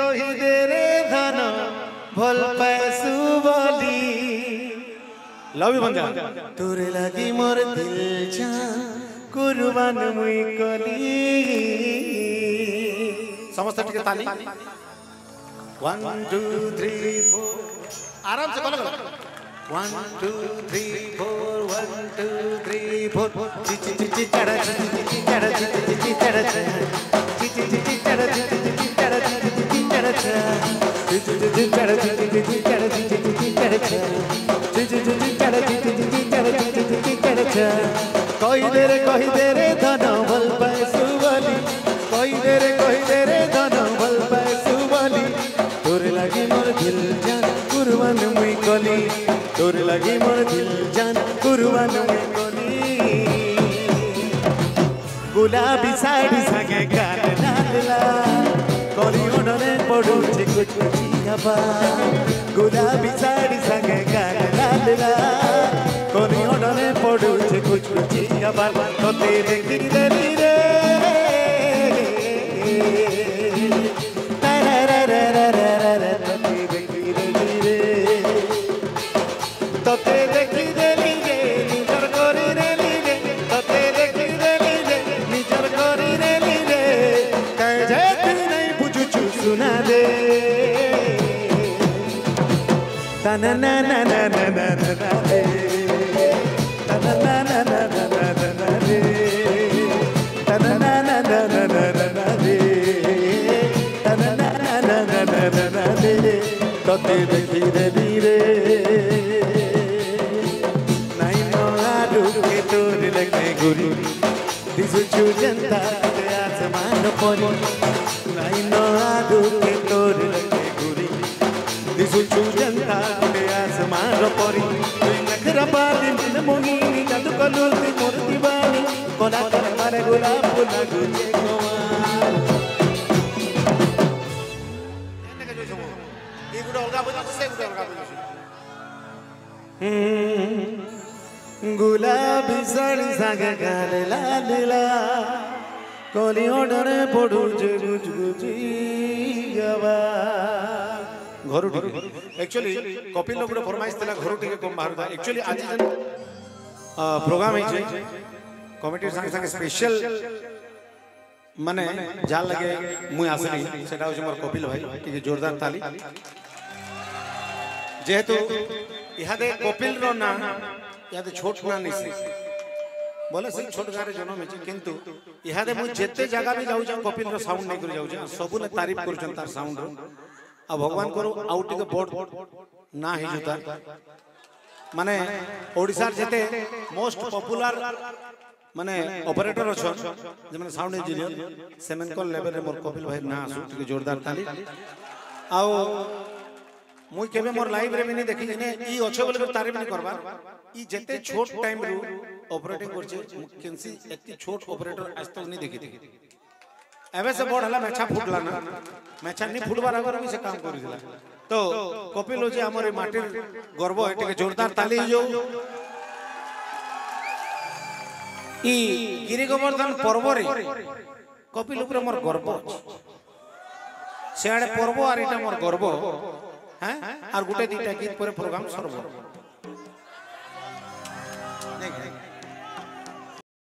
कही दे धन भल पैसु बोली लव यू बंजा तोरे लगी मोर दिल जान कुर्बान मुई कली समस्त टिके ताली 1 2 3 4 आराम से करो 1 2 3 4 1 2 3 4 ची ची ची ची चढ़ा ची ची ची चढ़ा ची ची ची चढ़ा ची ची ची ची चढ़ा ची ची ची चढ़ा ची ची ची चढ़ा ची ची ची चढ़ा ची ची ची चढ़ा ची ची ची चढ़ा ची ची ची चढ़ा ची ची ची चढ़ा ची ची ची चढ़ा कही दे रे धन भल पैसु बोली कही दे रे धन भल पैसु बोली तोरे लगी मोर दिल जान कुर्बान मुई कली तोरे लगी मोर दिल जान कुर्बान मुई कली गुलाबी साड़ी संगे गाल डालला कली ओडने पड़ुचे कुछ हवा गुलाबी साड़ी संगे गाल डालला कली ओडने पड़ुचे कुछ हवा तो तेरे की देली रे तोते देखी देली रे निजर करी रेली रे तोते देखी देली रे निजर करी रेली रे कहे जे तू नहीं बुझुछु सुना दे तना ना ना ना ना ना ना रे तना ना ना ना ना ना ना रे तना ना ना ना ना ना ना रे तना ना ना ना ना ना ना रे तोते देखी देली रे गुरी दिसुचु जनता के आसमान परी नहीं नो आदू के तोर लगे गुरी दिसुचु जनता के आसमान परी नखरा बाली मन मोहिनी जादू कलुती मोर दीवानी कोला कर मारे गुलाब फूला गुजे गोवाल एने के जो छो ई गुडा अलगा बजा से गुडा अलगा बजा गुलाबी साड़ी सागे गाले लालीला कोली ओडरे पड़ू जे गुज गुजी गवा घरु टिके एक्चुअली कपिल लोग फरमाइश तला घरु टिके कम बाहर था एक्चुअली आज जन प्रोग्राम है जे कमिटी संगे संगे स्पेशल माने जाल लगे मुई आसली सेटा हो मोर कपिल भाई टिके जोरदार ताली जेहेतु इहादे कपिल रो ना यादे छोट ना नहीं से बोले से छोट गारे जन्म है किंतु इहादे मु जेते जगह भी जाऊ कपिल रो साउंड नहीं कर जाऊ सबु ने तारीफ कर तार साउंड रो आ भगवान करो आउट के बोर्ड ना ही जुता माने ओडिसा जेते मोस्ट पॉपुलर माने ऑपरेटर अछन जे माने साउंड इंजीनियर सेमेन को लेवल रे मोर कपिल भाई ना आसु के जोरदार ताली आ मुई केबे मोर लाइव रे मिनी देखि ने ई अच्छे बोले तारीफ नहीं करबा ई जेते छोट टाइम रु ऑपरेटिंग करछे केनसी एती छोट ऑपरेटर आज तक नहीं देखि एबे से बड़ हला मेछा फुटला ना मेछा नहीं फुटबार अगर भी से काम करि दिला तो कपिल जे हमर माटीर गर्व एटे के जोरदार ताली जो ई गिरि गोवर्धन पर्व रे कपिल ऊपर मोर गर्व सेआडे पर्व आर एटा मोर गर्व हैं और गुटे दीटा गीत पर प्रोग्राम सर्व